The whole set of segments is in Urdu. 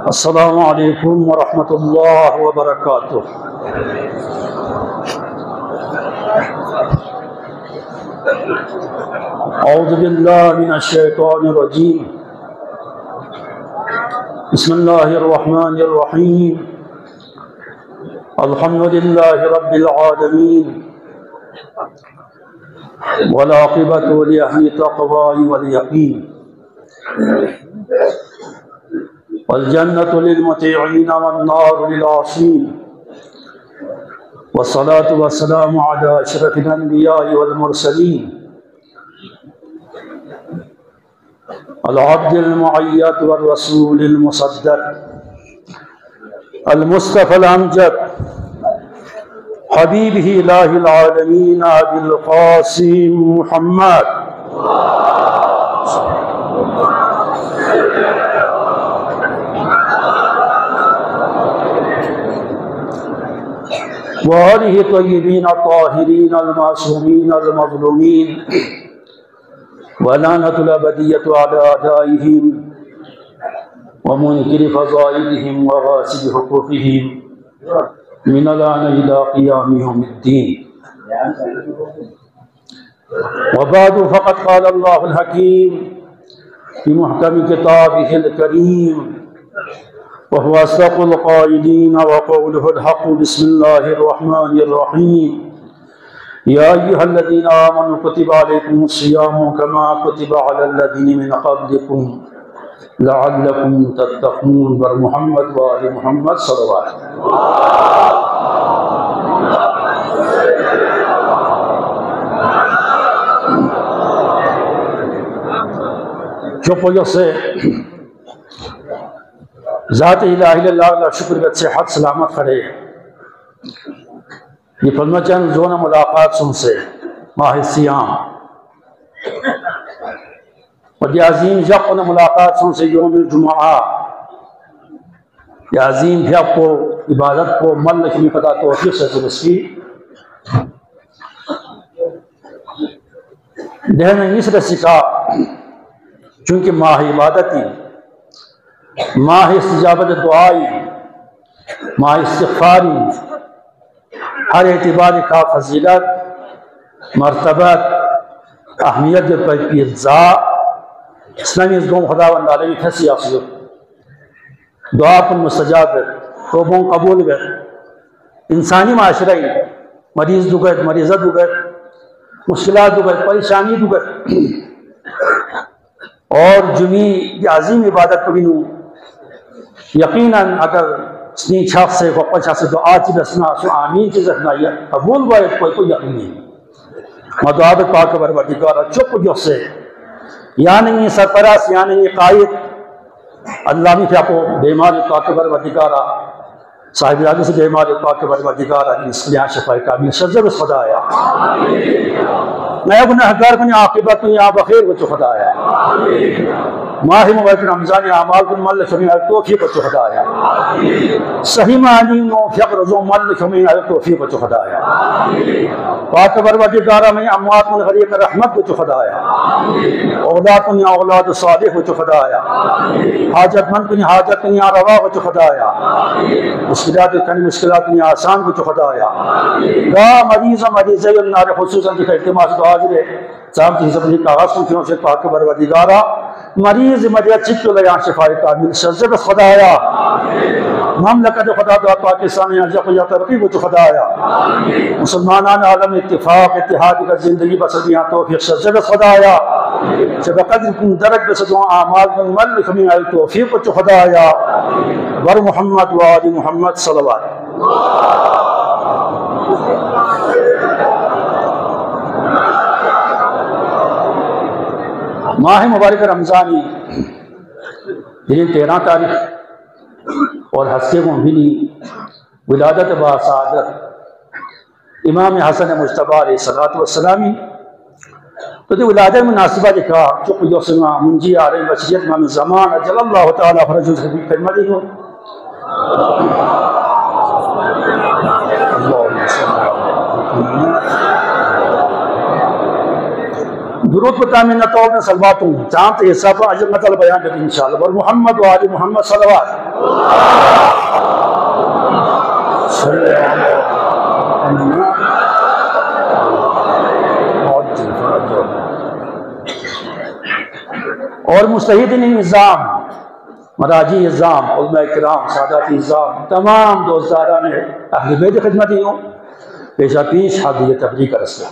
السلام علیکم ورحمۃ اللہ وبرکاتہ۔ اعوذ باللہ من الشیطان الرجیم، بسم اللہ الرحمن الرحیم، الحمد للہ رب العالمین، والعاقبۃ لأہل التقوی والیقین، والجنة للمطيعين والنار للعاصين، والصلاة والسلام على أشرف الأنبياء والمرسلين، العبد المؤيد والرسول المصدق، المصطفى الأمجد، حبيبه إله العالمين أبي القاسم محمد وآلہ طیبین الطاہرین المعصومین المظلومین، ولعنۃ الابدیۃ علی اعدائہم ومنکر فضائلہم وغاصب حقوقہم من الآن الی قیام یوم الدین۔ وبعد فقد قال اللہ الحکیم فی محکم کتابہ الکریم، وهو أصدق القائلين وقوله الحق، بسم الله الرحمن الرحيم، يا أيها الذين آمنوا كتب عليكم الصيام كما كتب على الذين من قبلكم لعلكم تتقون، محمد وآل محمد صلوات۔ جو وجہ سے ذات الہ الا اللہ شکر بت صحت سلامت کھڑے یہ فلم چند زون ملاقات سن سے ماہ سیام اور یہ عظیم جب ملاقات سن سے یوم الجمعہ، یہ عظیم جب کو عبادت کو مل لکھنی پتا توفیق سے درستی دہن اس رسکا، چونکہ ماہ عبادتی، ماہ استجابت دعائی، ماہ استغفاری، ہر اعتبار کا فضیلت، مرتبت، اہمیت پر پیرزا اسلامی از دوم خدا و عالمی کھسی افضل دعا کن مستجاب توبوں قبول گر انسانی معاشرہ مریض دوگر، مریضہ دوگر، مشکلات دوگر، پریشانی دوگر، اور جمعی یہ عظیم عبادت کو بھی نو یقیناً اگر سنی چھاپ سے کو پچھا سے دعا چی بسنا سو آمین چیز رکھنا یا قبول باید کوئی یقین نہیں، ما دعا بے پاک پروردگارہ چپ جو سے یا نہیں سرپرست یا نہیں قائد اللہ میں کیا کو بیمار پاک پروردگارہ صاحب ارادے سے بیمار پاک پروردگارہ اس لیے شفاء کامل شجر خدا آیا میں گناہگار کنی عاقبت کنی آپ بخیر کو خدا آیا ماہ مبارک رمضان اعمال کن مل شمین توفیق کو خدا آیا صحیح معنی نو فقر زو مل شمین توفیق کو خدا آیا پاک پروردگارہ میں اموات من غریق رحمت کو خدا آیا اولاد کنی اولاد صالح کو خدا آیا حاجت من کنی حاجت کنی روا کو خدا آیا مشکلات کنی مشکلات کنی آسان کو خدا آیا گا مریض مریض النار خصوصاً کی احتماس دعا جلے صاحب کی حسب نہیں کاغذ کنکیوں سے پاک پروردگارہ مریض مریض چکو لیا شفاء کامل شجر خدا آیا مملکت خدا دعا پاکستان یا کو یا ترقی کو خدا آیا مسلمانان عالم اتفاق اتحاد کا زندگی بسدیاں توفیق شجر خدا آیا جب قدر کن درج بسدوں اعمال من مل کمی آئی توفیق کو خدا آیا ور محمد و آل محمد صلوات۔ ماہ مبارک رمضانی دن 13 تاریخ اور ہستے کو ملی ولادت با سعادت امام حسن مجتبی علیہ السلام تو دی ولادت مناسبہ لکھا جو یوسما منجی علیہ بشریت امام زمان اجل اللہ تعالیٰ فرج الخبیر کلمہ دی ہو درود پر تامین طور میں سلوات ہوں چاہم تو حصہ پر عجل مطلب بیان کرتے انشاءاللہ اور محمد و آل محمد صلوات صلی اللہ اور مستحدین نظام مراجی نظام علماء کرام سادات نظام تمام دوستداران اہل بیت خدمتی ہوں پیشہ پیش حاضر تبلیغ کا رسلہ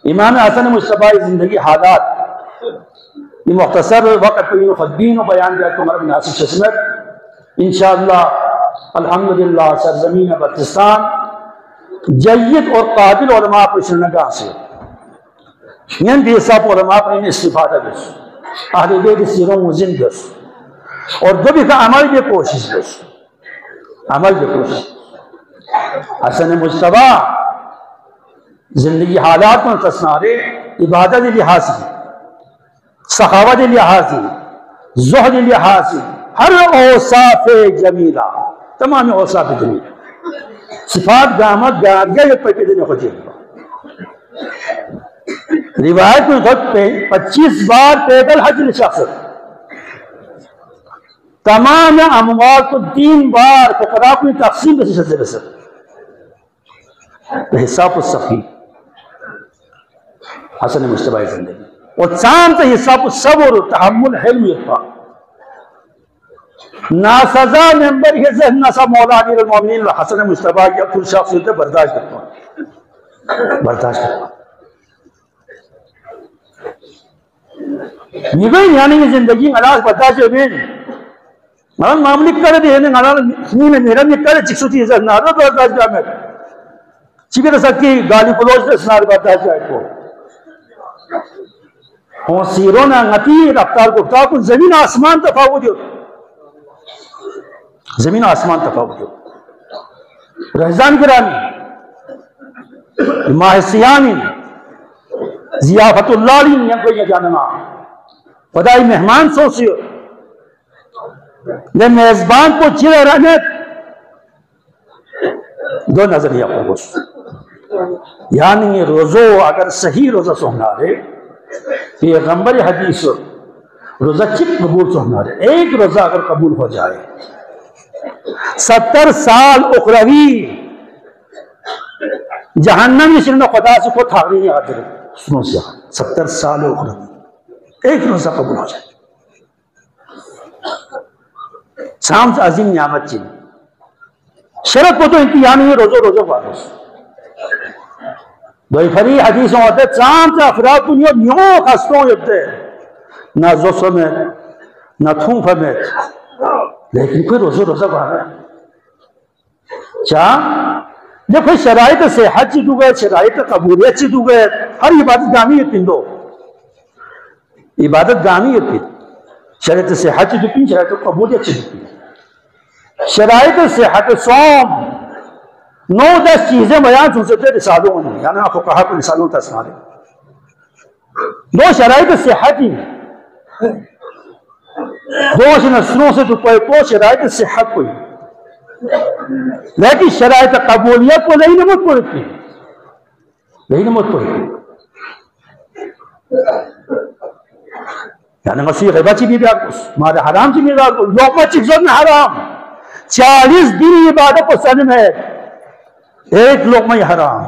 امام حسن مجتبی زندگی حالات یہ مختصر وقت پر خطبین و بیان بیت کو مرب ناصر شسمت انشاءاللہ الحمدللہ سرزمین بلتستان جید اور قابل علماء پر شرنگاہ سے یعنی دیسا پر علماء پر انہیں استفادہ بس اہل بیت سیروں مزن بس اور دو بھی کا عمل بھی کوشش بس عمل بھی کوشش حسن مجتبی زندگی حالات میں تصنارے عبادت لحاظی سخاوت لحاظی زہد لحاظی ہر اوصاف جمیلہ تمام اوصاف جمیلہ صفات گامت گاریہ یہ پیپے دینے کو جیل روایت میں خود 25 بار پیدل حج شخص تمام اموال کو 3 بار فقراء کو تقسیم بسی شخص رسل حساب الصفی حسن مجتبی زندگی اور چاند حساب الصبر تحمل حلم یفا ناسزا ممبر یہ ذہن ناسا مولا امیر المومنین حسن مجتبی یا کل شخص ہوتے برداشت کرتا برداشت کرتا نگوی یعنی زندگی علاج برداشت ہوئے ملن معاملی کرے دینے نیمے میرا نکرے چکسو چیزیں نارا برداشت جامعہ چی بھی رسکی گالی پلوش دے سنار برداشت جائے کو اور سیرون انگتی رفتار گفتار کو زمین آسمان تفاوت ہو زمین آسمان تفاوت ہو رہزان گرانی ماہ سیانی ضیافت اللہ علی نیان کو یہ جاننا خدای مہمان سوچیو لے میزبان کو چلے رہنت دو نظریہ کو گوشت یعنی روزو اگر صحیح روزہ سونا رہے پیغمبر حدیث روزہ چک قبول سونا رہے ایک روزہ اگر قبول ہو جائے 70 سال اخروی جہنم نشرن خدا سے کو تھاگری نہیں آتے سنو سے 70 سال اخروی ایک روزہ قبول ہو جائے شام سے عظیم نعمت چین شرط کو تو انتیانی ہے روزو روزو بارس دوئی فری حدیثوں ہوتے چاند سے افراد دنیا نیوں خستوں ہوتے نہ زوسو میں نہ تھونف میں لیکن کوئی روزو روزہ بارا چاہ دیکھو شرائط صحت چی دو گئے شرائط قبولیت چی دو گئے ہر عبادت گامی ہے پندو عبادت گامی ہے پند شرائط صحت چی دو پند شرائط قبولیت چی دو پند شرائط صحت سوم 9-10 چیزیں بیان سن سکتے رسالوں میں یعنی آپ کو کہا کہ رسالوں تا سنا دے دو شرائط صحت ہی دو سنوں سے تو شرائط صحت کوئی لیکن شرائط قبولیت کو نہیں نمت کو رکھتی نہیں نمت کو رکھتی یعنی مسیح غیبہ چی بھی بیار کس مارے حرام چی بھی بیار کس لوکمہ چکزت میں حرام 40 دن عبادت کو سن میں ایک لوکمہ حرام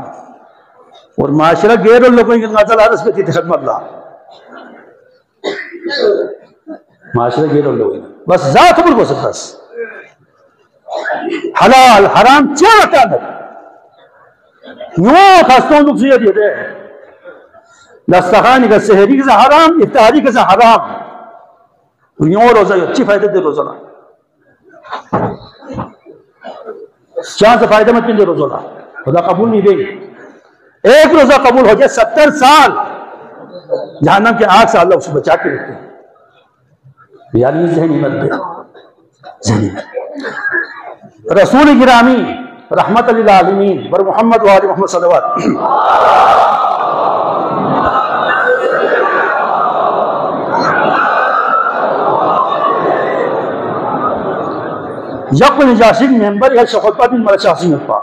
اور معاشرہ غیر اللوکمہ کی نظر آرس پہ تھی خدمت اللہ معاشرہ غیر اللوکمہ بس ذات عمر کو سکتا حلال حرام چاہ رکھتا ہے یوں خستوں نقصیہ دیتے ہیں دستخانی کا سہری کا حرام افطاری کا حرام یوں روزہ اچھی فائدہ دے روزہ چاہ سے فائدہ مت پندے روزہ خدا قبول نہیں دے ایک روزہ قبول ہو جائے 70 سال جہنم کے آگ سے اللہ اسے بچا کے رکھتے ہیں یعنی ذہنی مت دے ذہنی مت رسول گرامی رحمت للعالمین بر محمد و آل محمد صلوات. یک نجاشی ممبر یا خطبہ دن مرا شخصی نتپا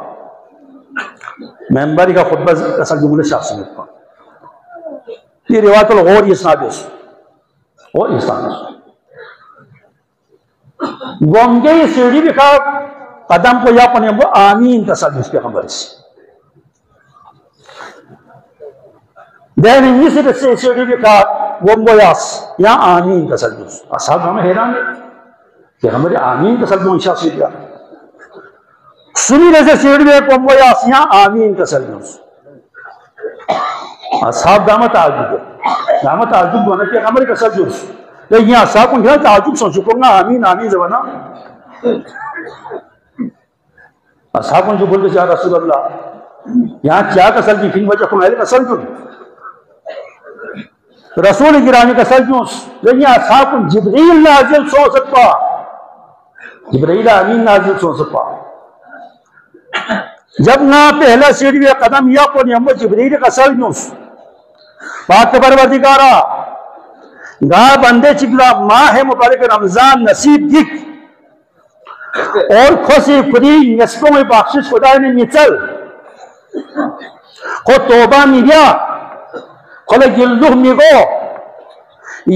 ممبر کا خطبہ اصل جملے شخصی نتپا یہ روایت الغور یہ سنادس اور انسان گونگے یہ سیڑھی بھی کھا قدم کو یا پنے وہ آمین تصدیس پہ خبر اس دین انہی سے سیڑھی بھی کھا گونگو یاس یا آمین تصدیس اصحاب ہمیں حیران ہے کہ ہمارے آمین تصدیس انشاء سے دیا سنی رہے سیڑھی بھی گونگو یاس یا آمین تصدیس اصحاب دامت تعجب ہونا کہ ہمارے تصدیس لیکن یہ اصحاب کو کیا تعجب سن چکوں گا آمین آمین زبانہ اصحاب جو بولتے یا رسول اللہ یہاں کیا کسل کی فی وجہ کو کسل کیوں رسول گرامی کسل کیوں لیکن اصحاب کو جبریل نازل سو سکتا جبریل امین نازل سو سکتا جب نہ پہلا سیڑھی قدم یا کو نہیں جبریل کسل کیوں بات پروردگارا گا بندے چکلا ماہ مبارک رمضان نصیب دکھ اور خوشی خودی نصفوں میں بخشش خدا نے نچل خود توبہ میریا خود گلدوہ میگو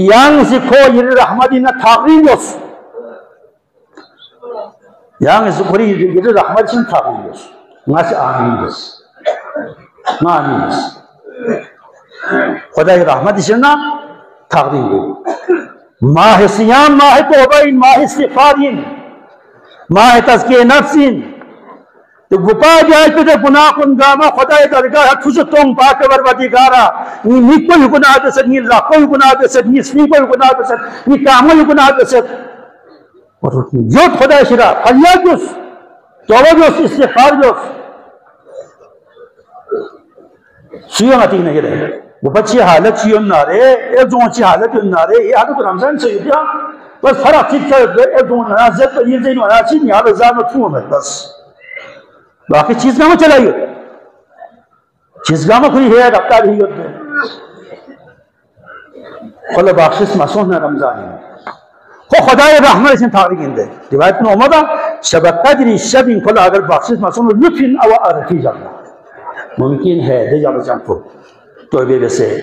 یانگ سکھو یر رحمتی نہ تھاقریوس یانگ سکھو یر رحمتی نہ تھاقریوس ماں سے آمین دس ماں آمین دس خدا یر رحمتی شرنا تھاقریوس ماہ سیام ماہ توبین ماہ استغفارین ماہ تزکیہ نفسین تو گپا جائے تو گناہ کن گاما خدا درگاہ خوش تم پاک پروردگارا نی کوئی گناہ بسد نی اللہ کوئی گناہ بسد نی اسمی کوئی گناہ بسد نی کامل گناہ بسد اور جو خدا شرا فریاد جوس توبہ جوس استغفار جوس شیعہ نتی نہیں رہے وہ بچی حالت شیعہ نہ رہے ایک جو اچھی حالت نہ رہے یہ حالت رمضان سے دیا بس فرق چیز کر ایک دو منازل پر یہ زین منازل نہیں حال ازار میں تھو ہمیں بس باقی چیز گاہ میں چلائیو چیز گاہ میں کوئی ہے رفتار ہی ہوتے خلا بخشش مسون ہے رمضانی میں خدای رحمت اسن تاریخ اندے روایت میں اومدہ شب قدری شب ان خلا اگر بخشش مسون لطفن او عرفی جانا ممکن ہے دے جانا جان کو توبے بسے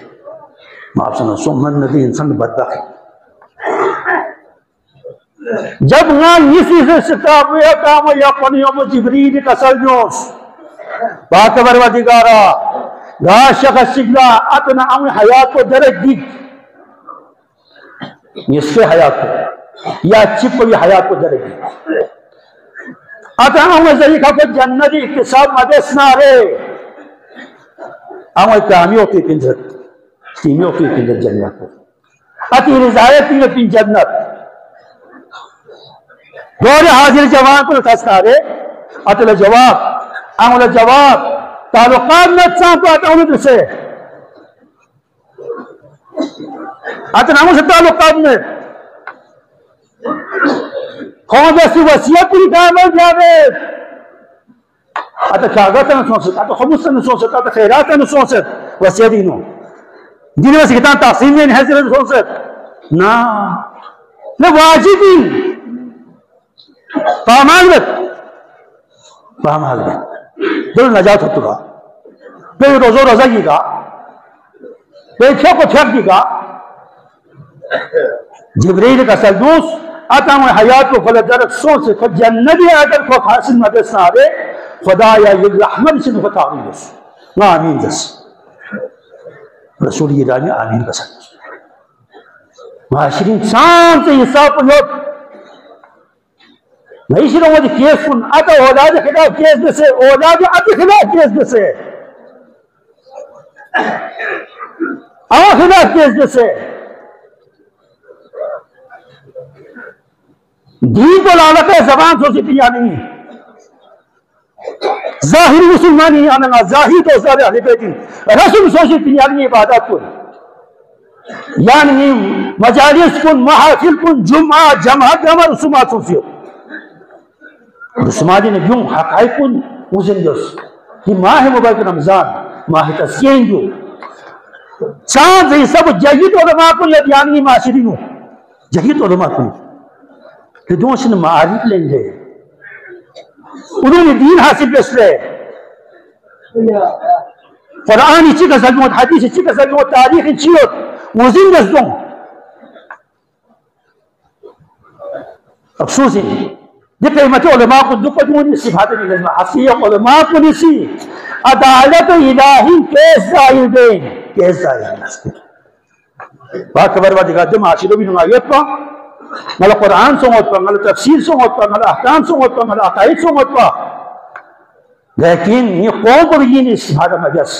معاف سنو سمن ندی انسان بدبخت جب نہ اسی سے ستاب یا کام یا قنیوم جبریل کسل جوس بات پروردگارا لا شخص شکلا اتنا ام حیات کو درج دی نصف حیات کو یا چپ کو بھی حیات کو درج دی اتنا ام ذریقہ کو جنتی اقتصاب مدسنا رے ام کامیوں کی پنجت تیمیوں کی پنجت جنت کو اتی رضایتی میں پن جنت دور حاضر جوان کو تسنا رے اتلا جواب امولا جواب تعلقات نت سام پاتا ہوں سے اتنا ہمیں سے تعلقات میں کون جیسی وسیعت بھی کامل جاوے اتا کاغت نہ سوچت اتا خمس نہ سوچت اتا خیرات نہ سوچت وسیعت ہی نو جن میں سے کتان تقسیم میں نہیں ہے سوچت نہ واجبی فاہمان بت دل نجات ہوتا گا پھر روزو روزہ کی گا پھر کھیپ کو کھیپ کی گا جبریل کا سلدوس آتا ہمیں حیات کو خلق درک سوچ سے خود جنبی آگر کو خاصل مدرس نہ آرے خدا یا یہ رحمت سے نفت آمین دس نا آمین دس رسول گرانی آمین کا سلدوس معاشرین انسان سے حساب کو لوٹ نہیں شروع ہوتی کیس کن آتا اولاد خلاف کیس بسے اولاد آتی خلاف کیس بسے آن خلاف کیس بسے دین تو لالک ہے زبان سوچی پیا نہیں ظاہر مسلمانی آنگا ظاہر تو سارے اہلی بیٹی رسول سوچی پیا نہیں عبادت کن یعنی مجالس کن محافل کن جمعہ جمعہ رسومات سوچیو رسوماتی نے کیوں حقائق کن مزن دوس یہ ماہ مبارک رمضان ماہ تسکین جو چاند یہ سب جہید علماء کو یدیانی معاشرینو جہید علماء کو لدون سن معارف لیں گے انہوں نے دین حاصل بس لے قرآن چی کا سلمت حدیث چی کا سلمت تاریخ چیوت مزن دوس دوں افسوس ہے یہ قیمت علماء کو دکھ دونی صفات میں لازمہ حقیق علماء کو نسی عدالت الہی کیس ظاہر دیں کیس ظاہر دیں بات خبر بات دکھا دیں معاشروں بھی نمائیت پا مالا قرآن سنگوت پا مالا تفسیر سنگوت پا مالا احکام سنگوت پا مالا عقائد سنگوت پا لیکن یہ قوم کو بھی یہ نہیں صفات مجس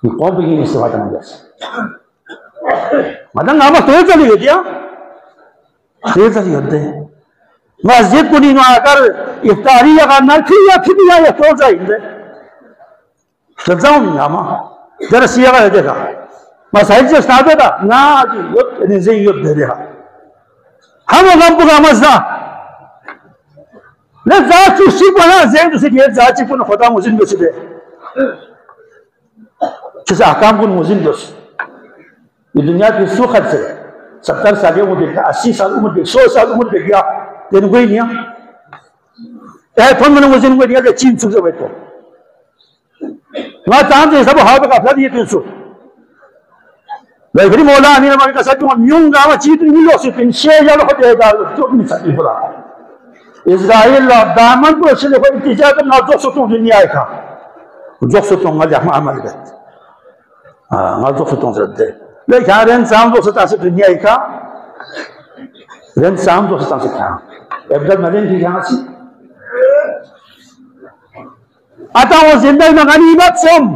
یہ قوم کو یہ نہیں صفات مجس مدن نامہ تو چلی گئی دیا خیر سے ہوتے ہیں مسجد کو نہیں آ کر افطاری یا نرکھی یا پھر یا یہ تو جائیں گے چلتا ہوں نامہ ذرا سیاغہ ہے دیکھا مسائل سے استاد ہوتا نا جی یوت نزی یوت دے رہا ہم اگم کو غامزنا لے ذات چوشی کو نا زین دوسری دیئے ذات چی کو خدا مزن بسی دے چیسے احکام کو مزن دوس یہ دنیا کی سو خد سے 70 سال عمر دیکھا 80 سال عمر دیکھا 100 سال عمر دیکھا تین کوئی نہیں ہے تھون میں نے وزن کوئی نہیں ہے چین سوک سے بیٹھو وہاں چاند سے سب ہاں کا افراد یہ تین سوک لیکن مولا امین ہمارے کا ساتھ میون گاما چیت نہیں لو سکتے ان شیئر جالو خود ہے گا جو اپنی ساتھی بلا اسرائیل دامن کو اسے دیکھو انتجاہ کرنا جو ستوں دنیا ہے کھا جو ستوں گا جہاں عمل گئے ہاں جو ستوں سے دے لیکن رین سام دو ستا سے دنیا ہی کا رین سام دو ستا سے کھا ابدال مدین کی کہاں سی اتا وہ زندگی میں غنیمت سم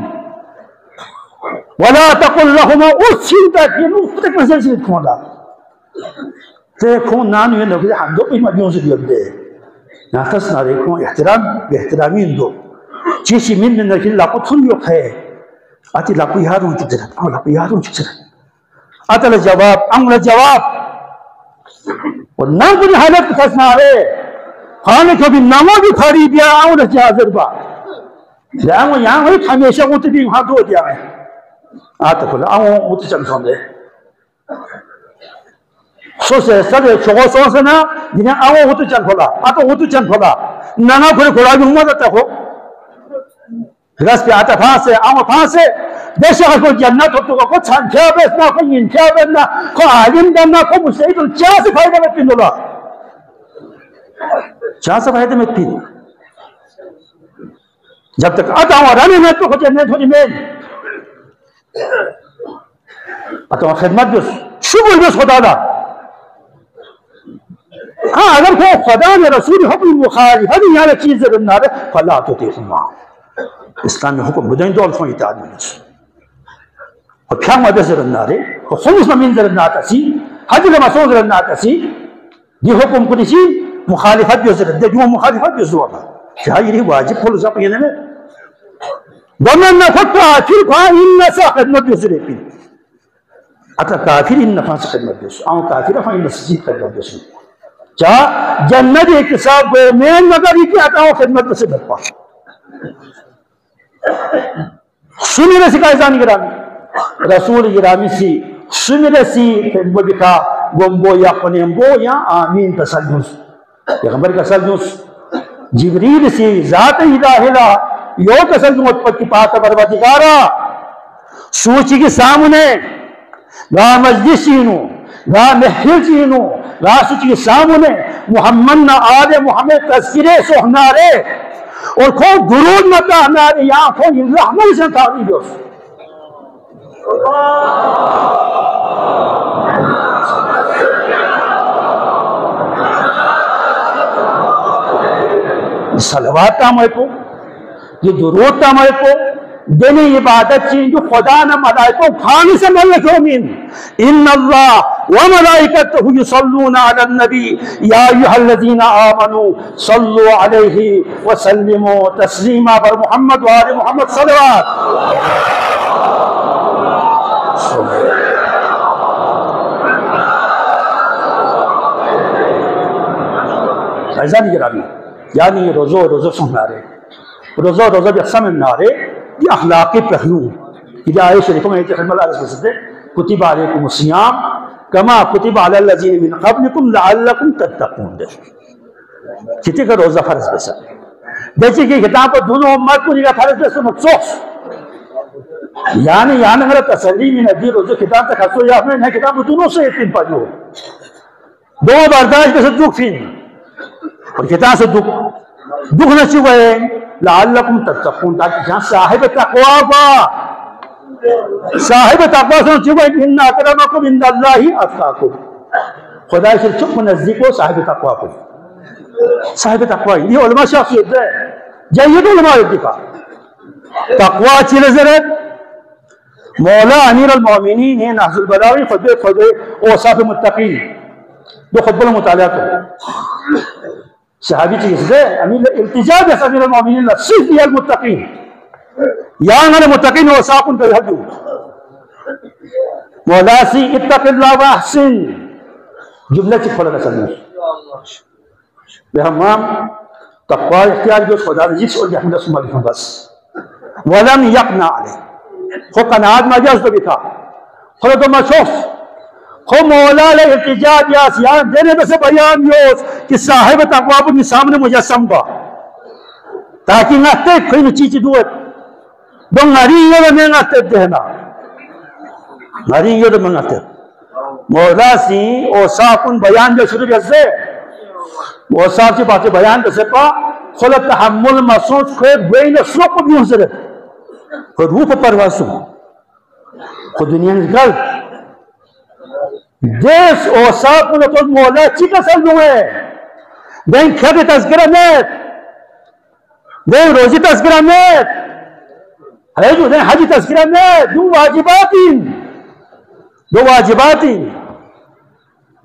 وَلَا تَقُلْ لَهُمَا اُسْسِن تَكِنُ اُفْتَكْ مَسَلْ سے کھولا دیکھوں نانو یہ نوکے حمدو پہ مدیوں سے دیو دے ناکس ناریکوں احترام بہترامین دو چیسی من من نرکی لاکو تھن یوک ہے آتی لاکو یادوں چک سرد آو لاکو یادوں چک سرد آتا لجواب انگل جواب اور نام کنی حالت کتاسنا آرے خانے کو بھی نامو بھی کھاری بیا آو لجی حاضر با لیاں یہاں ہوئی ہمیشہ ہوتے بھی وہاں دو دیا ہے آتا کھولا آو ہوتے چند سن دے سو سے سر چگو سو سے نا جنہیں آو ہوتے چند کھولا آتا ہوتے چند کھولا نانا کھولے کھولا بھی ہوں داتا ہو رس پہ آتا پھانسے آو پھانسے بے شخص کو جنت ہوتو کو چھان کیا بیسنا کو ین کیا بیسنا کو عالم دننا کو مسئلہ تو چاہ سے فائدہ میں پین دولا چاہ سے فائدہ میں پین جب تک آتا ہوں رانے میں تو کو جنت ہونی میں آتا ہوں خدمت بیس شبول بیس خدا دا ہاں اگر کہ خدا نے رسول حکم مخالف ہمیں یہاں چیز رننا رہے فلا تو تیخما اسلام میں حکم بدین دول فون اتعاد میں نسو اور پھر مدد رننا رہے اور خمس ممین رننا آتا سی حج لمسون رننا آتا سی یہ حکم کو نسی مخالفت بیس رننا جو مخالفت بیس رننا کیا یہ واجب کھول سا پینے میں ومن نفق کافر کھا انسا خدمت بیس رننا اتا کافر انسا خدمت بیس آن کافر فا انسا جیت خدمت بیس رننا چاہ جنت اقتصاب کو مین مگر ہی کیا آتا ہوں خدمت بیس رننا سنی رسی کا ازانی گرامی رسول گرامی سی سنی رسی خدمت بکا گمبو یا قنیمبو یا آمین تسلجوس پیغمبر کا سلجوس جبریل سی ذات الہلہ یو تسلجوت پت کی پاتا بربادگارا سوچی کے سامنے گا مجلسینو گا محفلینو گا سوچی کے سامنے محمد نا آل محمد تذکرے سوہنارے اور کھو درود متا ہمارے یہاں کھو رحمت سے تعریف ہو صلوات ہمارے کو یہ درود ہمارے کو دینی عبادت چیز جو خدا نے ملائکوں کھانے سے ملک یومین ان اللہ وملائکتہ یصلون علی النبی یا ایہا الذین آمنوا صلو علیہ وسلموا تسلیما بر محمد و آل محمد صلوات ایزانی گرامی یعنی روزو سننا رہے روزہ روزہ بيقسم النار دي اخلاقی پہلو کہ آئے شریفوں میں خدمت اللہ علیہ وسلم کتب علیکم الصیام کما کتب علی الذین من قبلکم لعلکم تتقون کتی کا روزہ فرض بسا جیسے کہ کتاب پر دونوں امت کو نگاہ فرض بسا مقصوص یعنی اگر تسلی میں ندی روزہ کتاب تک حصول یا اپنے کتاب پر دونوں سے اتن پا جو دو برداشت بسا دکھ فین اور کتاب سے دکھ نہ چوئے لعلکم تتقون تاکہ جہاں صاحب تقوی با صاحب تقوی سے چوئے ان اکرمکم عند اللہ اتقاکم خدا سے چپ نزدیک ہو صاحب تقوی کو صاحب تقوی یہ علماء شخصیت ہے جید علماء اتقاء تقوی چی نظرت مولا امیر المومنین ہیں نحض البلاوی خطب اوصاف متقین دو خطب المطالعہ کو صحابی چیز ہے التجاء بس امیر المومنین صرف یہ المتقین یا انہا متقین اوصاف ان پر حدو مولا سی اتق اللہ و احسن جملہ چک پڑھا سلیم بہمام تقوی اختیار جو خدا رجیس اور یحمد اسم علیکم بس ولم یقنا علیہ خو قناعت ما جاز تو بھی تھا خود تو مشوف خو مولا لے التجاء بیاس یہاں دینے بس بیان یوز کہ صاحب تقوی اپنی سامنے مجسم با تاکہ نہتے کوئی میں چیچی دوت دو غریہ دا میں نہتے دہنا غریہ دا میں نہتے مولا سی اوصاف ان بیان جو شروع جزے اوصاف سی باتیں بیان جسے پا خلط تحمل محسوس خود بین سرق بھی حضرت خود روح پرواسو خود دنیا میں گل دیس اوصاف ان تو مولا چی کا سلو ہے دین کھر تذکرہ نیت دین روزی تذکرہ نیت ہے جو دین حجی تذکرہ نیت دو واجباتی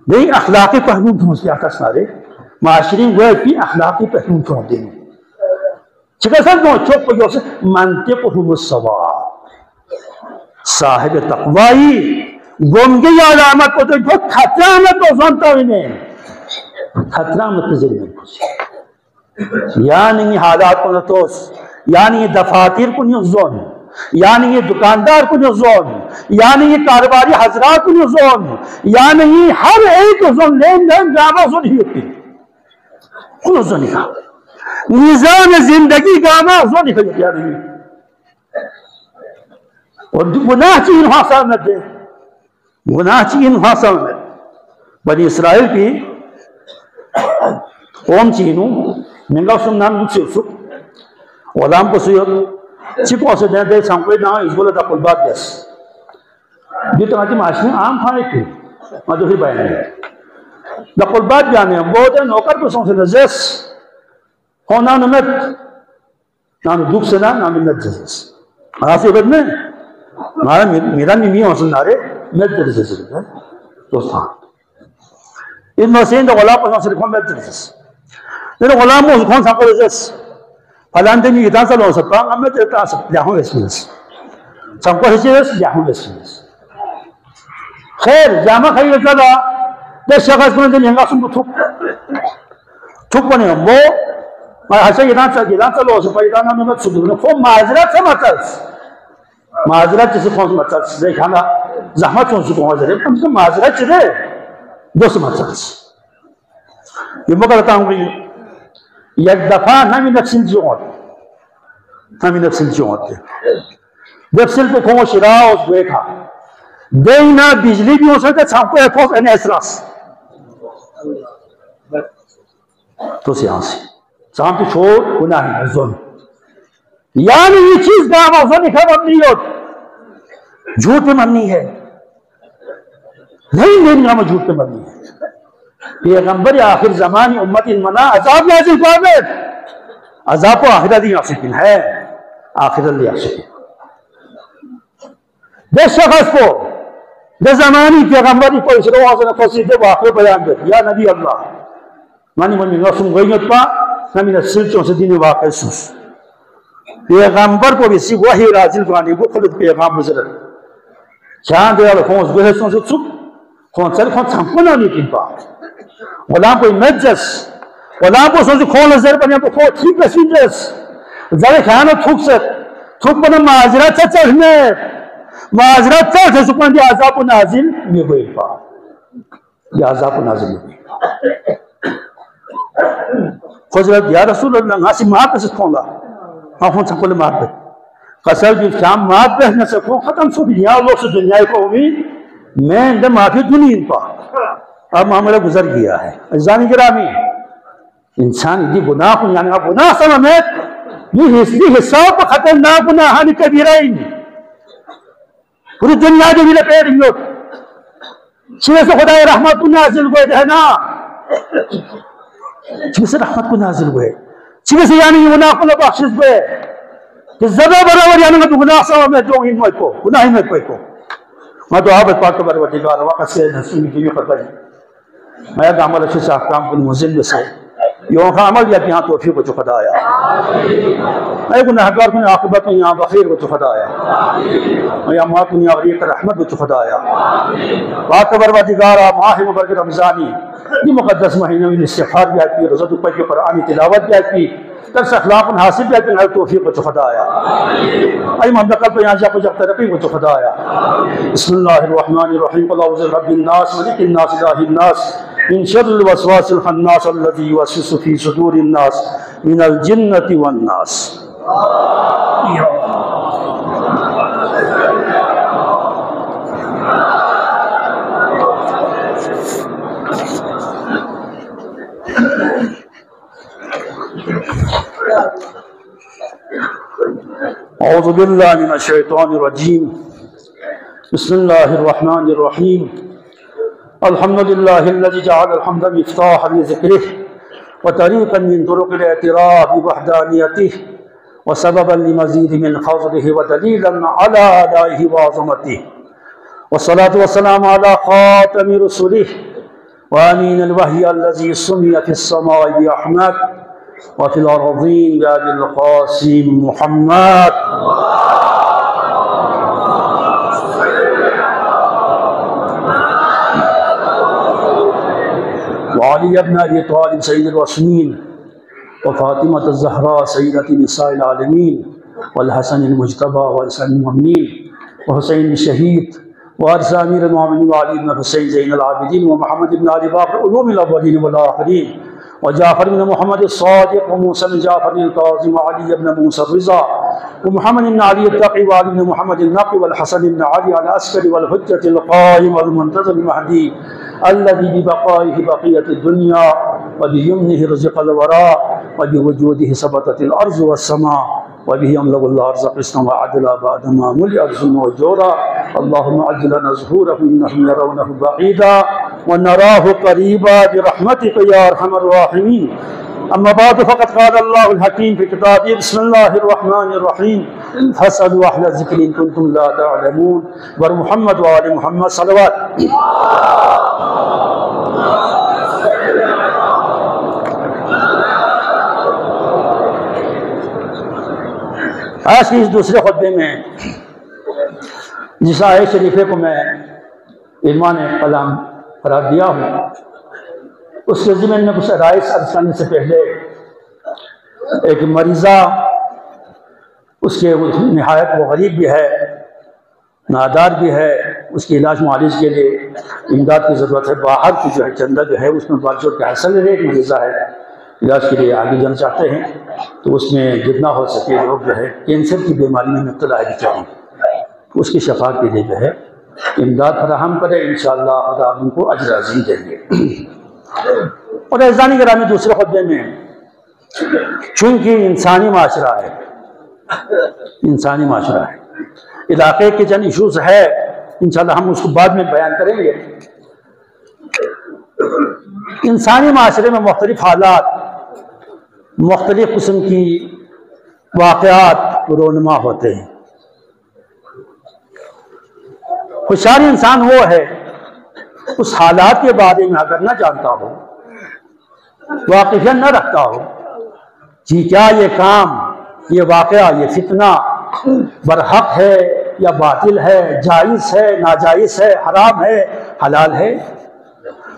دین اخلاقی پہلون تو مسئلہ آتا سنارے معاشرین وہ بھی اخلاقی پہلون تو دینوں چکہ سر دو چوک پر جو سے منطقہم الصواب صاحب تقوی گمگی علامت کو تو جو خطرامت کو زنتا انہیں خطرامت ذریعہ کو یعنی حالات کو نتوس یعنی دفاتر کو نیوزون یعنی یہ دکاندار کو نیوزون یعنی یہ کاروباری حضرات کو نیوزون یعنی ہر ایک زون لین دین گاما زون ہی ہوتی انہوں زون کہا نظام زندگی گاما زون ہی ہوتی ہے اور گناہ چی انہاں سامت دے گناہ چی انہاں سامت بنی اسرائیل کی قوم چینوں منگا سن نام سے سک غلام کو سیو چکو سے دیں دے سامکوئی نا اس بولے دا قلبات دیس دیتا ماتی معاشرین عام کھانے کی میں تو پھر بیان ہے دا قلبات جانے ہیں بہت ہے نوکر کو سن سے نزیس ہونا نمت نام دوک سے نام نمت جزیس آسی عبد میں میرا نمی حسن نارے مت جزیس دوستان ان مسئلین دا غلام کو سن سے رکھوں مت جزیس لیکن غلام کو کون سا کو جزیس فلان دن یہ تانسا لون سکتا ہم میں تیرتا سکتا جاہوں اسمس سم کو حسیس جاہوں اسمس خیر جامع خیلی لکھا دے شخص کو دن ہنگا سن کو تھک بنے ہم وہ حسا یہ تانسا لون سکتا یہ تانسا میں صدور فو معذرت سے مطلس معذرت جسے کون سے مطلس دیکھانا زحمت چون سکوں حضرت کم سے معذرت چلے دو سے مطلس یہ مقرطا ہوں گئی یک دفعہ نمی نفسل جوت نمی نفسل جوت نفسل پہ کھوں شراء اس گوئے کھا دینا بجلی بھی ہو سکتا چھاں کو ایفوس این اسراس تو سیانسی چھاں پہ چھوڑ گناہ ہے ظلم یعنی یہ چیز کا آواز نہیں کھا مبنی ہوت جھوٹ پہ مبنی ہے نہیں دین گاما جھوٹ پہ مبنی ہے پیغمبر آخر زمانی امت المنا عذاب نازل کو آمد عذاب کو آخرہ دی آسکن ہے آخرہ دی آسکن دے شخص کو دے زمانی پیغمبری کو اس روح سے نفسید واقع بیان دے یا نبی اللہ مانی منی نفسم غیمت پا نمی نسل چون سے دین واقع سوس پیغمبر کو بھی سی وحی رازل فانی وہ خلط پیغام بزرد چاند دے اللہ خونس گوھے سون سے چک خون سر خون سمکنا نہیں کن پا غلام کوئی مجس غلام کو سوچ کھول نظر پر یا تو کھول ٹھیک نسین جس زره خیانت تھوک بنا معذرت چڑھنے معذرت چڑھ سکن دی عذاب نازل میگوئی پا دی عذاب نازل میگوئی پا خضرت یا رسول اللہ غاسی مات نہ سکوں گا ہاں ہون سکول مات بے قصر جو شام مات بے نہ سکوں ختم سو دنیا لوگ سے دنیا کو امید میں اندر معافی دنین پا اب معاملہ گزر گیا ہے عزیزانی گرامی انسان دی گناہ کو یعنی گناہ سمجھت یہ حساب خطرناک گناہانی کبیرین پوری دنیا جو بھی لپیٹ گئی چھوے سے خدا رحمت کو نازل ہوئے دہنا چھوے سے رحمت کو نازل ہوئے چھوے سے یعنی گناہ کو بخشش ہوئے کہ زبا برابر یعنی تو گناہ سوا میں جو ان کو گناہ میں کوئی کو میں دعا بات پر ودیگار وقت سے نسل کی بھی قربانی میں عمل اچھے سے احکام کو مزل سے یوں کا عمل یا یہاں توفیق کو خدا آیا میں گناہگار کو عاقبت میں یہاں بخیر کو خدا آیا میں اموات میں غریق رحمت کو خدا آیا پاک پروردگار ماہ مبارک رمضانی یہ مقدس مہینہ میں استغفار بھی آتی روزہ پر کے قرآن تلاوت بھی آتی درس اخلاق حاصل بھی آتی توفیق کو خدا آیا اے منتقل پہ یہاں جب ترقی کو خدا آیا بسم اللہ الرحمن الرحیم قل اعوذ برب الناس ملک الناس الہ الناس من شر الوسواس الخناس الذي يوسوس في صدور الناس من الجنة والناس اعوذ باللہ من الشیطان الرجیم بسم اللہ الرحمن الرحیم الحمد لله الذي جعل الحمد مفتاحا لذكره وطريقا من طرق الاعتراف بوحدانيته وسببا لمزيد من فضله ودليلا على آلائه وعظمته والصلاة والسلام على خاتم رسله وأمين الوحي الذي سمي في السماء بأحمد وفي الأرضين بأبي القاسم محمد وعلي بن أبي طالب سيد الرسولين وفاطمة الزهراء سيدة نساء العالمين والحسن المجتبى والحسن المؤمنين وحسين الشهيد وارث أمير المؤمنين وعلي بن حسين زين العابدين ومحمد بن علي باقر علوم الأولين والآخرين وجعفر بن محمد الصادق وموسى بن جعفر الكاظم وعلي بن موسى الرضا ومحمد بن علي التقي وعلي بن محمد النقي والحسن بن علي العسكري والحجة القائم والمنتظر المهدي الذي ببقائه بقية الدنيا وبيمنه رزق الوراء وبوجوده ثبتت الأرض والسماء وبه يملأ الأرض قسطا وعدلا بعدما ملئت ظلما وجورا اللهم عجل لنا ظهوره إنهم يرونه بعيدا ونراه قريبا برحمتك يا أرحم الراحمين أما بعد فقد قال الله الحكيم في كتابه بسم الله الرحمن الرحيم فاسألوا أهل الذكر إن كنتم لا تعلمون ومحمد وآل محمد صلوات آج کی اس دوسرے خطبے میں جس آیت شریفے کو میں عنوان کلام قرار دیا ہوں اس کے ضمن میں کچھ رائے عرض کرنے سے پہلے ایک مریضہ اس کے نہایت وہ غریب بھی ہے نادار بھی ہے اس کے علاج معالج کے لیے امداد کی ضرورت ہے باہر کی جو ہے چندہ جو ہے اس میں باوجود کے حاصل ہے ایک مریضہ ہے علاج کے لیے آگے جانا چاہتے ہیں تو اس میں جتنا ہو سکے لوگ جو ہے کینسر کی بیماری میں مبتلا ہے چاہیں اس کی شفا کے لیے جو ہے امداد فراہم کرے انشاءاللہ خدا ان کو اجر عظیم دیں گے اور عزیزانی گرامی دوسرے خطبے میں چونکہ انسانی معاشرہ ہے علاقے کے جن ایشوز ہے انشاءاللہ ہم اس کو بعد میں بیان کریں گے انسانی معاشرے میں مختلف حالات مختلف قسم کی واقعات رونما ہوتے ہیں ہوشیار انسان وہ ہے اس حالات کے بارے میں اگر نہ جانتا ہو واقفیت نہ رکھتا ہو جی کیا یہ کام یہ واقعہ یہ فتنہ برحق ہے یا باطل ہے جائز ہے ناجائز ہے حرام ہے حلال ہے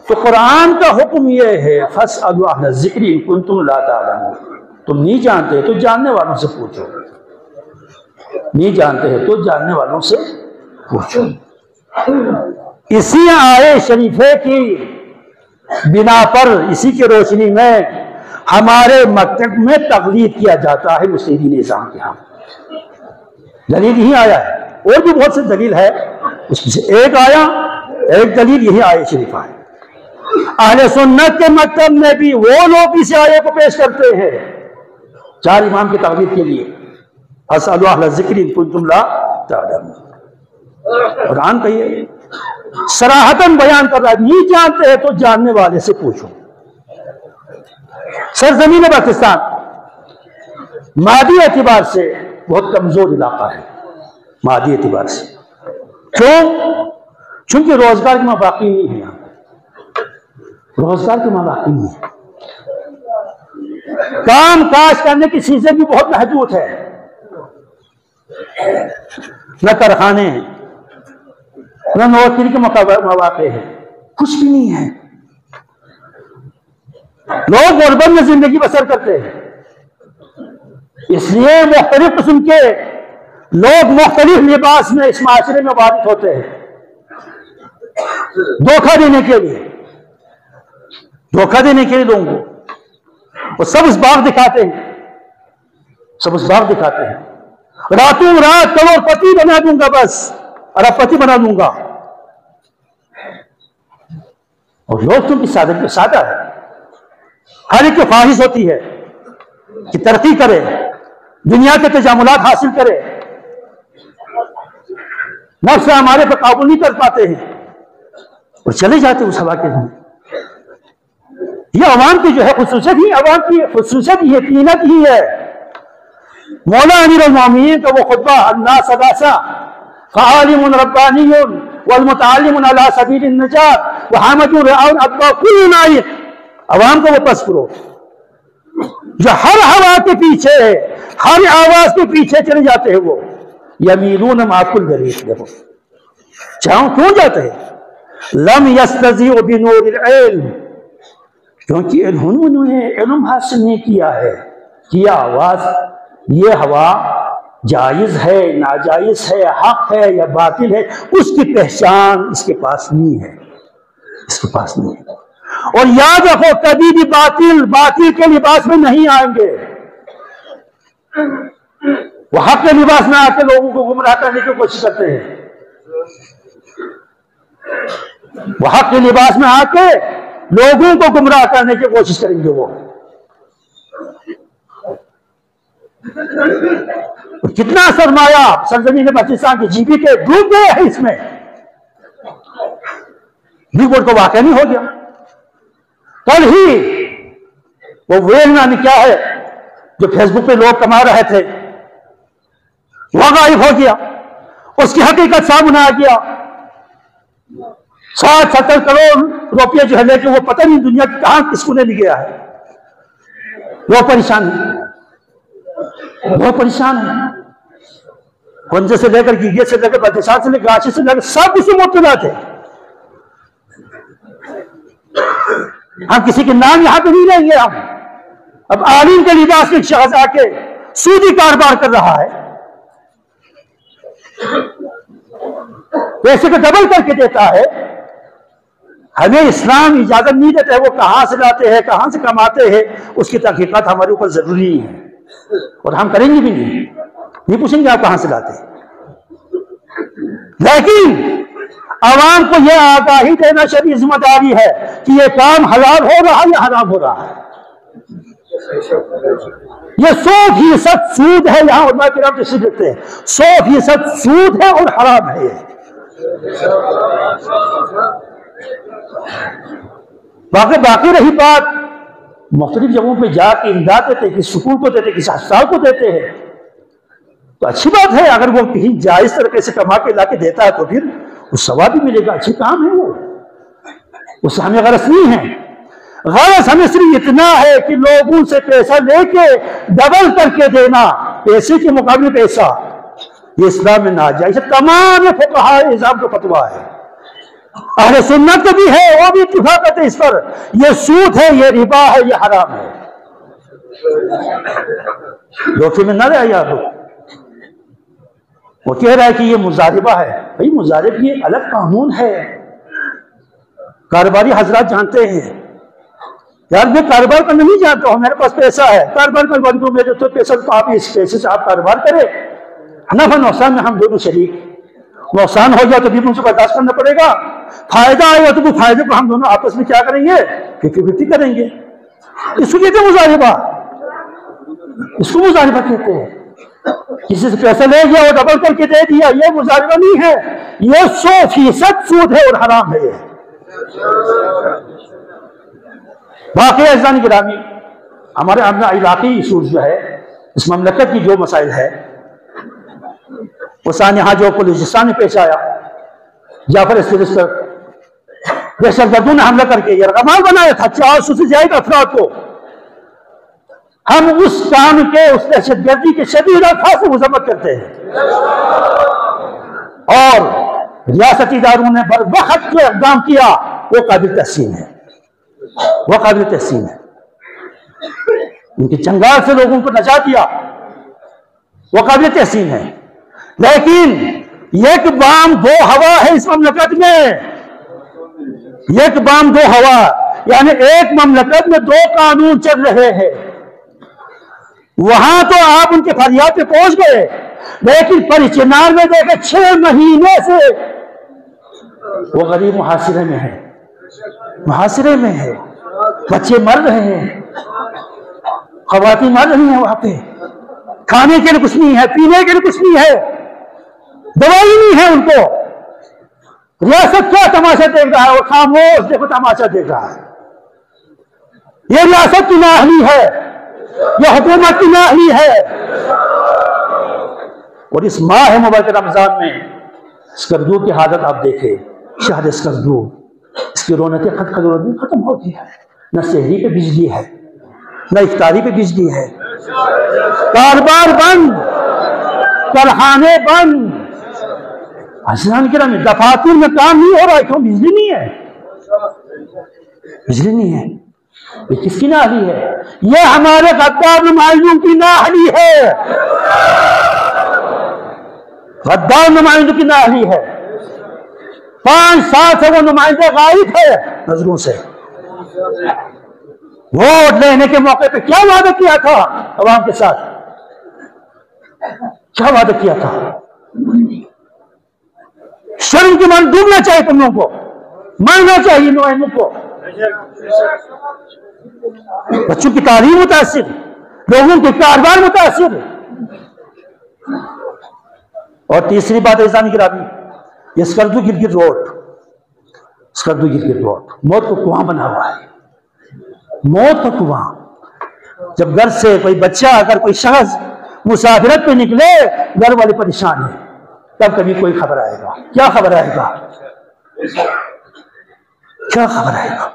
تو قرآن کا حکم یہ ہے فَاسْأَلُوا أَهْلَ الذِّكْرِ إِن كُنتُمْ لَا تَعْلَمُونَ تم نہیں جانتے تو جاننے والوں سے پوچھو، نہیں جانتے ہیں تو جاننے والوں سے پوچھو۔ اسی آیے شریفے کی بنا پر، اسی کی روشنی میں ہمارے مکتب میں تقلید کیا جاتا ہے مسیحی نظام کے ہاں۔ دلیل یہی آیا ہے، اور بھی بہت سی دلیل ہے، اس میں سے ایک دلیل یہی آیے شریفہ ہے۔ اہل سنت کے مکتب میں بھی وہ لوگ اس آیے کو پیش کرتے ہیں چار امام کی تقلید کے لیے، اسألوا اہل الذکر ان کنتم لا تعلمون۔ قرآن کہیے صراحتاً بیان کر رہا ہے، نہیں جانتے ہیں تو جاننے والے سے پوچھو۔ سرزمین پاکستان مادی اعتبار سے بہت کمزور علاقہ ہے، مادی اعتبار سے، چونکہ روزگار کے مواقع نہیں ہے یہاں، روزگار کے مواقع نہیں ہے، کام کاج کرنے کی چیزیں بھی بہت محدود ہے، نہ کارخانے ہیں، نہ نوکری کے مواقع ہیں، کچھ بھی نہیں ہے۔ لوگ غربت میں زندگی بسر کرتے ہیں، اس لیے مختلف قسم کے لوگ مختلف لباس میں اس معاشرے میں وارد ہوتے ہیں، دھوکہ دینے کے لیے لوگوں کو، وہ سبز باغ دکھاتے ہیں، راتوں رات کروڑ پتی بنا دوں گا، بس ارب پتی بنا دوں گا، اور لوگ تو سادہ ہے، ہر ایک کی خواہش ہوتی ہے کہ ترقی کرے، دنیا کے تجاملات حاصل کرے، نفس ہمارے پہ قابو نہیں کر پاتے ہیں اور چلے جاتے اس ہوا کے اندر۔ یہ عوام کی جو ہے خصوصیت ہی، عوام کی خصوصیت یہ قیمت ہی ہے۔ مولا امیر المومنین کا وہ خطبہ الناس ثلاثہ فعالم ربانی والمتعلم علی سبیل النجات وحامد رعون اتباع کل نائق، عوام کو وہ پس کرو جو ہر ہوا کے پیچھے، ہر آواز کے پیچھے چلے جاتے ہیں، وہ یمیلون مع کل غریق، دیکھو چاہوں کیوں جاتے ہیں، لم یستضیعوا بنور العلم، کیونکہ انہوں نے علم حاصل نہیں کیا ہے کہ یہ آواز، یہ ہوا جائز ہے، ناجائز ہے، حق ہے یا باطل ہے، اس کی پہچان اس کے پاس نہیں ہے، اور یاد رکھو کبھی بھی باطل کے لباس میں نہیں آئیں گے، وہ حق کے لباس میں آ کے لوگوں کو گمراہ کرنے کی کوشش کرتے ہیں، وہ حق کے لباس میں آ کے لوگوں کو گمراہ کرنے کی کوشش کریں گے، وہ کتنا سرمایہ سرزمین پاکستان کی جی بی کے ڈوب گئے ہیں، اس میں بگ بورڈ کو واقع نہیں ہو گیا، کل ہی وہ ویل نام کیا ہے جو فیس بک پہ لوگ کما رہے تھے وہ غائب ہو گیا، اس کی حقیقت سامنے آ گیا، 60-70 کروڑ روپیہ جو ہے لے کے وہ پتہ نہیں دنیا کی کہاں کس کونے میں گیا ہے، وہ پریشان ہے، کنجے سے لے کر گیگے سے لے کر بدشان سے لے کر آشی سے لے کر سب کسی مبتلا تھے، ہم کسی کے نام یہاں پہ نہیں لیں گے، ہم اب عالم کے لباس میں شخص آ کے سودی کاروبار کر رہا ہے، پیسے کو ڈبل کر کے دیتا ہے، ہمیں اسلام اجازت نہیں دیتا ہے، وہ کہاں سے لاتے ہیں، کہاں سے کماتے ہیں، اس کی تحقیقات ہمارے اوپر ضروری ہے، اور ہم کریں گے بھی نہیں پوچھیں گے آپ کہاں سے لاتے ہیں، لیکن عوام کو یہ آگاہی دینا شرعی ذمہ داری ہے کہ یہ کام حلال ہو رہا ہے یا حرام ہو رہا ہے، یہ 100% سود ہے، یہاں علماء کرام تشریح رکھتے ہیں 100% سود ہے اور حرام ہے یہ، باقی رہی بات مختلف جگہوں پہ جا کے امداد دیتے ہیں، کسی سکول کو دیتے ہیں، کسی ہسپتال کو دیتے ہیں، تو اچھی بات ہے، اگر وہ کہیں جائز طریقے سے کما کے لا کے دیتا ہے تو پھر اس ثواب بھی ملے گا، اچھی کام ہے وہ، اس سے ہمیں غرض نہیں ہے، غرض ہمیں صرف اتنا ہے کہ لوگوں سے پیسہ لے کے ڈبل کر کے دینا، پیسے کے مقابلے پیسہ، یہ اسلام میں ناجائز ہے، تمام فقہاء نظام کا فتویٰ ہے، اہل سنت بھی ہے، وہ بھی اتفاق کرتے اس پر، یہ سود ہے، یہ ربا ہے، یہ حرام ہے، دھوکے میں نہ رہے آپ لوگ. وہ کہہ رہا ہے کہ یہ مضاربہ ہے. بھائی مضارب یہ الگ قانون ہے. کاروباری حضرات جانتے ہیں. یار میں کاروبار کا نہیں جانتا ہوں, میرے پاس پیسہ ہے, کاروبار کروا دوں, میرے تو پیسہ, تو آپ اس پیسے سے آپ کاروبار کریں, نفع نقصان میں ہم دونوں شریک. نقصان ہو گیا تو بھی مجھے برداشت کرنا پڑے گا, فائدہ آئے گا تو وہ فائدے کو ہم دونوں آپس میں کیا کریں گے, 50-50 کریں گے. اس کو کہتے ہیں مضاربہ. اس کو مضاربہ کہتے ہیں. کسی سے پیسہ لے گیا اور ڈبل کر کے دے دیا, یہ مضاربہ نہیں ہے, یہ 100% سود ہے اور حرام ہے. باقی عزیزان گرامی, ہمارے اپنا علاقائی اصول جو ہے, اس مملکت کی جو مسائل ہے, وہ سانحہ جو بلوچستان میں پیش آیا, جعفر اسکرس پر دہشت گردوں نے حملہ کر کے یرغمال بنایا تھا 400 سے زائد افراد کو. ہم اس کام کے, اس دہشت گردی کے شدید الفاظ سے مذمت کرتے ہیں, اور ریاستی اداروں نے بر وقت جو اقدام کیا وہ قابل تحسین ہے, وہ قابل تحسین ہے. ان کی چنگال سے لوگوں کو نجات دیا, وہ قابل تحسین ہے. لیکن ایک بام دو ہوا ہے اس مملکت میں, ایک بام دو ہوا, یعنی ایک مملکت میں 2 قانون چل رہے ہیں. وہاں تو آپ ان کے فریاد پہ پہنچ گئے, لیکن پریچنار میں دیکھے 6 مہینے سے وہ غریب محاصرے میں ہے, محاصرے میں ہے. بچے مر رہے ہیں, خواتین مر رہی ہیں وہاں پہ, کھانے کے لیے کچھ نہیں ہے, پینے کے لیے کچھ نہیں ہے, دوائی نہیں ہے ان کو. ریاست کیا تماشا دیکھ رہا ہے, وہ خاموش دیکھو تماشا دیکھ رہا ہے. یہ ریاست کی نااہلی ہے, یہ حکومت کی نااہلی ہے. اور اس ماہ مبارک رمضان میں اسکردو کی حالت آپ دیکھیں, شہر اسکردو, اس کی رونقیں ختم ہو گئی ہے. نہ سحری پہ بجلی ہے, نہ افطاری پہ بجلی ہے, کاروبار بند, کارخانے بند. عزیزان کرام, دفاتر میں کام نہیں ہو رہا ہے, کیوں؟ بجلی نہیں ہے, بجلی نہیں ہے. یہ کس کی نااہلی ہے؟ یہ ہمارے غدار نمائندوں کی نااہلی ہے, غدار نمائندوں کی نااہلی ہے. 5 سال سے وہ نمائندے غائب ہے نظروں سے. ووٹ لینے کے موقع پہ کیا وعدہ کیا تھا عوام کے ساتھ, کیا وعدہ کیا تھا؟ شرم کی مان ڈوبنا چاہیے تم لوگوں کو, ماننا چاہیے نمائندوں کو. بچوں کی تعلیم متاثر, لوگوں کے کاروبار متاثر. اور تیسری بات عزیزان گرامی, یہ اسکردو گرگٹ روڈ, اسکردو گرگٹ روڈ موت کا کنواں بنا ہوا ہے, موت کا کنواں. جب گھر سے کوئی بچہ, اگر کوئی شخص مسافرت پہ نکلے, گھر والے پریشان ہیں, تب کبھی کوئی خبر آئے گا. کیا خبر آئے گا, کیا خبر آئے گا؟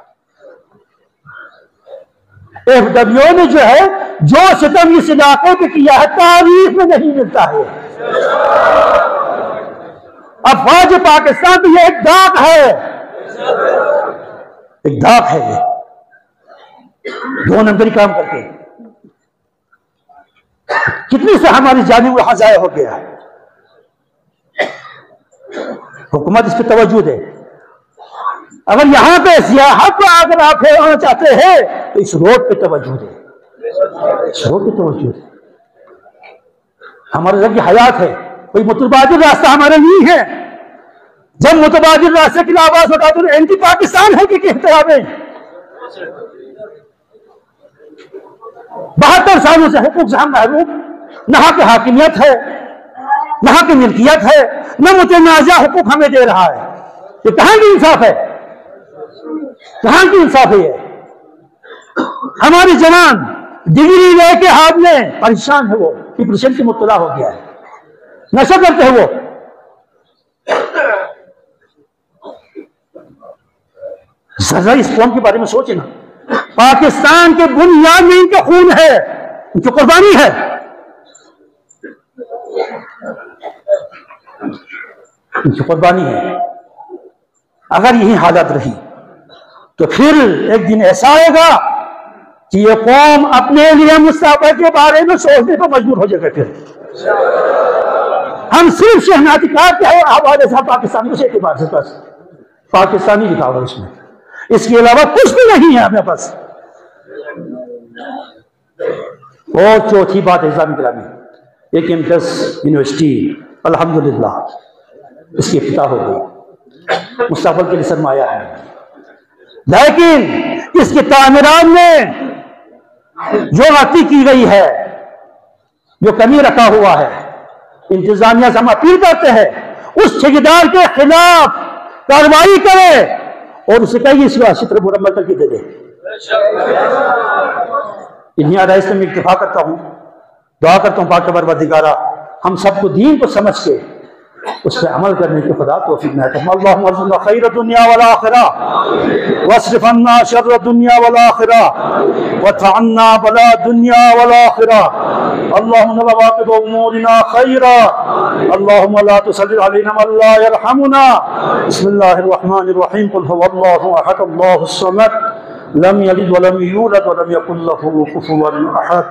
FWO نے جو ہے, جو ستم اس علاقے پہ کیا ہے تاریخ میں نہیں ملتا ہے. افواج پاکستان بھی یہ ایک داغ ہے, ایک داغ ہے. یہ 2 نمبری کام کر کے کتنی سے ہماری جانی وہاں ضائع ہو گیا. حکومت اس پہ توجہ دے. اگر یہاں پہ سیاحت کو اگر آپ پھیلانا چاہتے ہیں تو اس روڈ پہ توجہ دے, اس روڈ پہ توجہ دے. ہمارے رنگ حیات ہے, کوئی متبادل راستہ ہمارے نہیں ہے. جب متبادل راستے کی آواز اٹھا تو اینٹی پاکستان ہے کہ احترام ہے. 72 سالوں سے حقوق سے ہم محروم, نہ حق حاکمیت ہے, نہ حق ملکیت ہے, نہ متنازع حقوق ہمیں دے رہا ہے. یہ کہاں کی انصاف ہے, کہاں کی انصاف ہے؟ یہ ہماری جوان ڈگری لے کے ہاتھ میں پریشان ہے, وہ ڈپریشن کی مبتلا ہو گیا ہے, نشہ کرتے ہیں وہ. ذرا اس قوم کے بارے میں سوچیں نا. پاکستان کے بنیاد میں ان کا خون ہے, ان کی قربانی ہے. ان کی قربانی ہے. اگر یہی حالت رہی تو پھر ایک دن ایسا آئے گا کہ یہ قوم اپنے لیے مستقبل کے بارے میں سوچنے پر مجبور ہو جائے گا. پھر ہم صرف شہناتی کار کے حوالے سے پاکستانی اس اعتبار سے بس پاکستانی لکھا ہوا اس میں، اس کے علاوہ کچھ بھی نہیں ہے ہمیں بس. اور چوتھی بات اسلامی کلامی، ایک ایم-ٹیس یونیورسٹی الحمدللہ اس کی افتتاح ہو گئی، مستقبل کے لیے سرمایہ ہے، لیکن اس کی تعمیرات میں جو غلطی کی گئی ہے، جو کمی رکھا ہوا ہے، انتظامیہ سے ہم اپیل کرتے ہیں اس ٹھیکیدار کے خلاف کارروائی کرے اور اسے کہیں اس کو اچھی طرح مرمت کر کے دے دے. انہیں آرائش میں اتفاق کرتا ہوں، دعا کرتا ہوں پاک پروردگارہ ہم سب کو دین کو سمجھ کے اس پہ عمل کرنے کی خدا توفیق نعمت فرما. اللہم ارزقنا خیر الدنیا والآخرہ واصرف عنا شر الدنیا والآخرہ وادفع عنا بلاء الدنیا والآخرہ. اللہم واقب امورنا خیرا، اللہم لا تسلط علینا من لا یرحمنا. بسم اللہ الرحمن الرحیم. قل هو اللہ احد اللہ الصمد لم یلد ولم یولد ولم یکن له کفوا احد.